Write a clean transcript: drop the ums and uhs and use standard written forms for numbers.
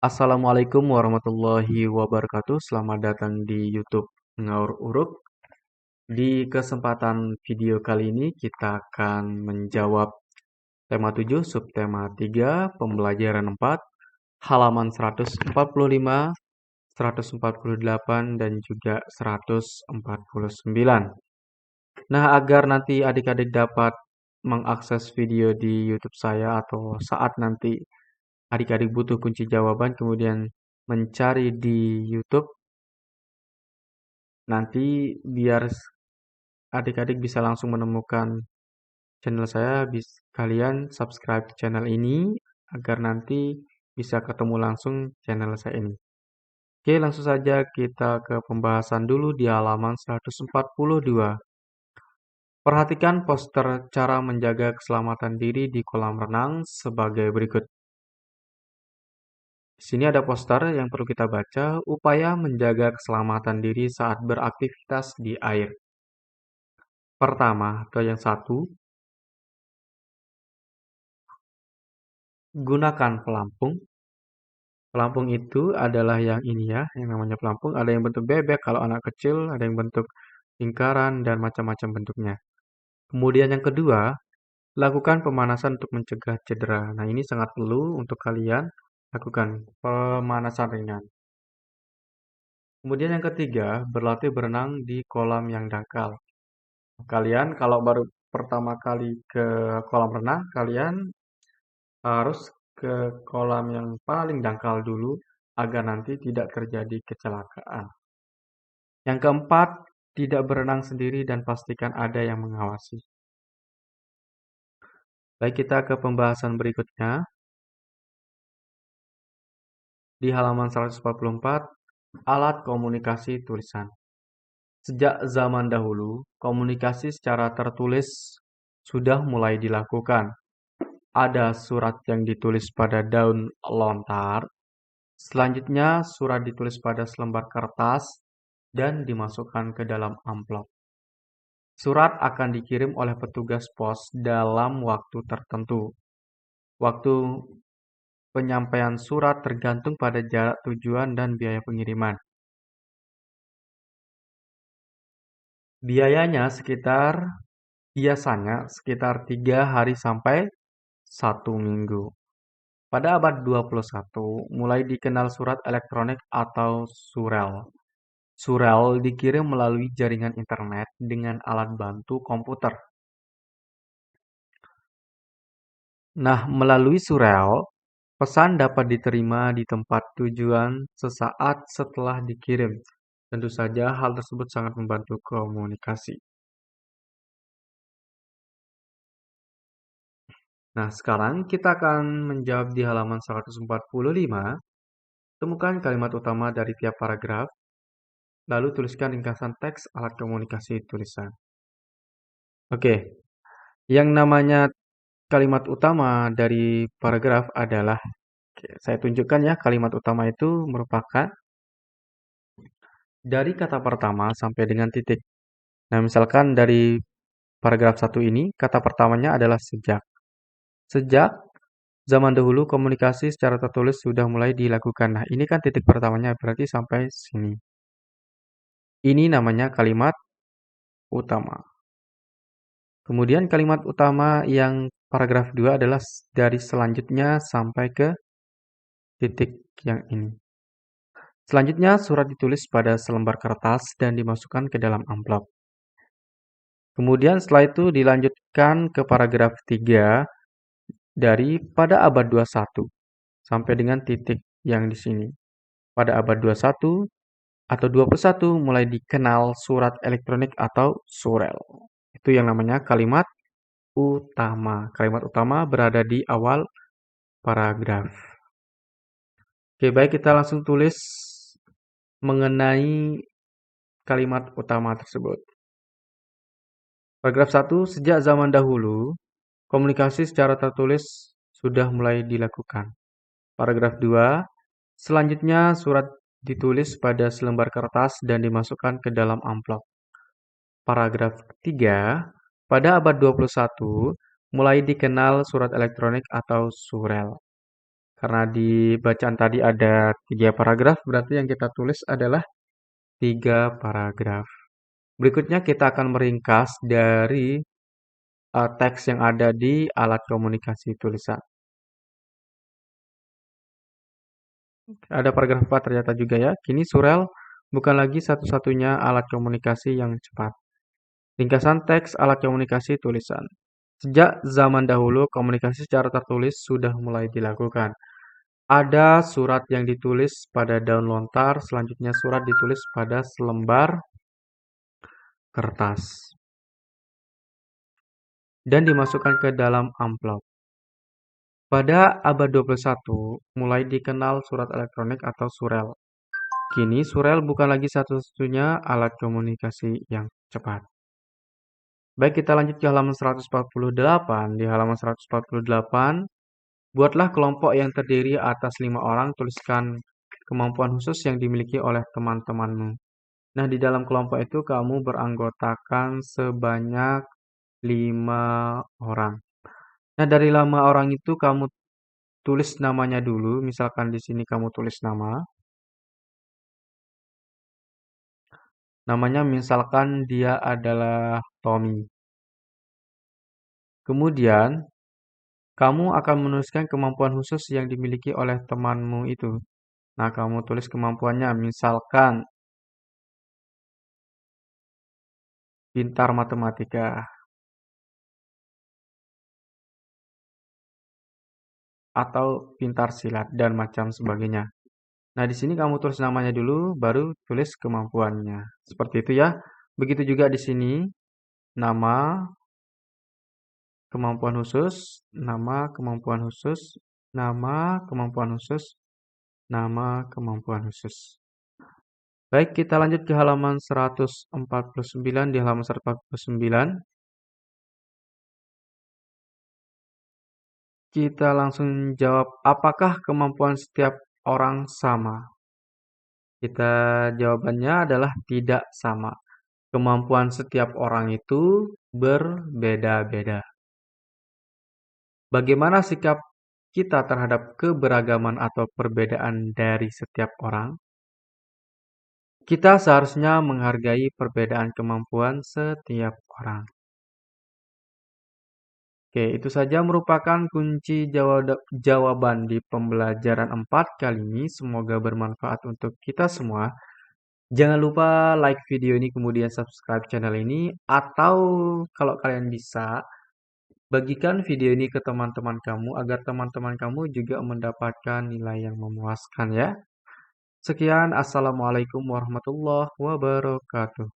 Assalamualaikum warahmatullahi wabarakatuh. Selamat datang di YouTube Ngaur Uruk. Di kesempatan video kali ini kita akan menjawab tema 7, subtema 3, pembelajaran 4, halaman 145, 148, dan juga 149. Nah, agar nanti adik-adik dapat mengakses video di YouTube saya atau saat nanti adik-adik butuh kunci jawaban kemudian mencari di YouTube, nanti biar adik-adik bisa langsung menemukan channel saya, kalian subscribe channel ini agar nanti bisa ketemu langsung channel saya ini. Oke, langsung saja kita ke pembahasan dulu di halaman 142. Perhatikan poster cara menjaga keselamatan diri di kolam renang sebagai berikut. Di sini ada poster yang perlu kita baca, upaya menjaga keselamatan diri saat beraktivitas di air. Pertama, ke yang 1, gunakan pelampung. Pelampung itu adalah yang ini ya, yang namanya pelampung. Ada yang bentuk bebek kalau anak kecil, ada yang bentuk lingkaran, dan macam-macam bentuknya. Kemudian yang kedua, lakukan pemanasan untuk mencegah cedera. Nah, ini sangat perlu untuk kalian lakukan pemanasan ringan. Kemudian yang ketiga, berlatih berenang di kolam yang dangkal. Kalian kalau baru pertama kali ke kolam renang, kalian harus ke kolam yang paling dangkal dulu agar nanti tidak terjadi kecelakaan. Yang keempat, tidak berenang sendiri dan pastikan ada yang mengawasi. Baik, kita ke pembahasan berikutnya. Di halaman 144, alat komunikasi tulisan. Sejak zaman dahulu, komunikasi secara tertulis sudah mulai dilakukan. Ada surat yang ditulis pada daun lontar. Selanjutnya, surat ditulis pada selembar kertas dan dimasukkan ke dalam amplop. Surat akan dikirim oleh petugas pos dalam waktu tertentu. Waktu penyampaian surat tergantung pada jarak tujuan dan biaya pengiriman. Biasanya sekitar 3 hari sampai 1 minggu. Pada abad 21, mulai dikenal surat elektronik atau surel. Surel dikirim melalui jaringan internet dengan alat bantu komputer. Nah, melalui surel, pesan dapat diterima di tempat tujuan sesaat setelah dikirim. Tentu saja hal tersebut sangat membantu komunikasi. Nah, sekarang kita akan menjawab di halaman 145. Temukan kalimat utama dari tiap paragraf, lalu tuliskan ringkasan teks alat komunikasi tulisan. Oke, yang namanya kalimat utama dari paragraf adalah, saya tunjukkan ya, kalimat utama itu merupakan dari kata pertama sampai dengan titik. Nah, misalkan dari paragraf 1 ini, kata pertamanya adalah sejak. Sejak zaman dahulu komunikasi secara tertulis sudah mulai dilakukan. Nah, ini kan titik pertamanya, berarti sampai sini. Ini namanya kalimat utama. Kemudian kalimat utama yang paragraf 2 adalah dari selanjutnya sampai ke titik yang ini. Selanjutnya, surat ditulis pada selembar kertas dan dimasukkan ke dalam amplop. Kemudian setelah itu dilanjutkan ke paragraf 3 dari pada abad 21 sampai dengan titik yang di sini. Pada abad 21 atau 21 mulai dikenal surat elektronik atau surel. Itu yang namanya kalimat utama. Kalimat utama berada di awal paragraf. Oke, baik, kita langsung tulis mengenai kalimat utama tersebut. Paragraf 1, sejak zaman dahulu, komunikasi secara tertulis sudah mulai dilakukan. Paragraf 2, selanjutnya surat ditulis pada selembar kertas dan dimasukkan ke dalam amplop. Paragraf 3, pada abad 21, mulai dikenal surat elektronik atau surel. Karena di bacaan tadi ada 3 paragraf, berarti yang kita tulis adalah 3 paragraf. Berikutnya kita akan meringkas dari teks yang ada di alat komunikasi tulisan. Ada paragraf 4 ternyata juga ya. Kini surel bukan lagi satu-satunya alat komunikasi yang cepat. Ringkasan teks alat komunikasi tulisan. Sejak zaman dahulu, komunikasi secara tertulis sudah mulai dilakukan. Ada surat yang ditulis pada daun lontar, selanjutnya surat ditulis pada selembar kertas dan dimasukkan ke dalam amplop. Pada abad 21, mulai dikenal surat elektronik atau surel. Kini surel bukan lagi satu-satunya alat komunikasi yang cepat. Baik, kita lanjut ke halaman 148. Di halaman 148, buatlah kelompok yang terdiri atas 5 orang, tuliskan kemampuan khusus yang dimiliki oleh teman-temanmu. Nah, di dalam kelompok itu kamu beranggotakan sebanyak 5 orang. Nah, dari 5 orang itu kamu tulis namanya dulu. Misalkan di sini kamu tulis nama. Namanya misalkan dia adalah Tommy. Kemudian, kamu akan menuliskan kemampuan khusus yang dimiliki oleh temanmu itu. Nah, kamu tulis kemampuannya, misalkan pintar matematika atau pintar silat dan macam sebagainya. Nah, di sini kamu tulis namanya dulu, baru tulis kemampuannya. Seperti itu ya. Begitu juga di sini, nama, kemampuan khusus, nama, kemampuan khusus, nama, kemampuan khusus, nama, kemampuan khusus. Baik, kita lanjut ke halaman 149. Di halaman 149, kita langsung jawab, apakah kemampuan setiap orang sama? Jawabannya adalah tidak sama. Kemampuan setiap orang itu berbeda-beda. Bagaimana sikap kita terhadap keberagaman atau perbedaan dari setiap orang? Kita seharusnya menghargai perbedaan kemampuan setiap orang. Oke, itu saja merupakan kunci jawaban di pembelajaran 4 kali ini. Semoga bermanfaat untuk kita semua. Jangan lupa like video ini, kemudian subscribe channel ini. Atau kalau kalian bisa, bagikan video ini ke teman-teman kamu agar teman-teman kamu juga mendapatkan nilai yang memuaskan ya. Sekian, Assalamualaikum warahmatullahi wabarakatuh.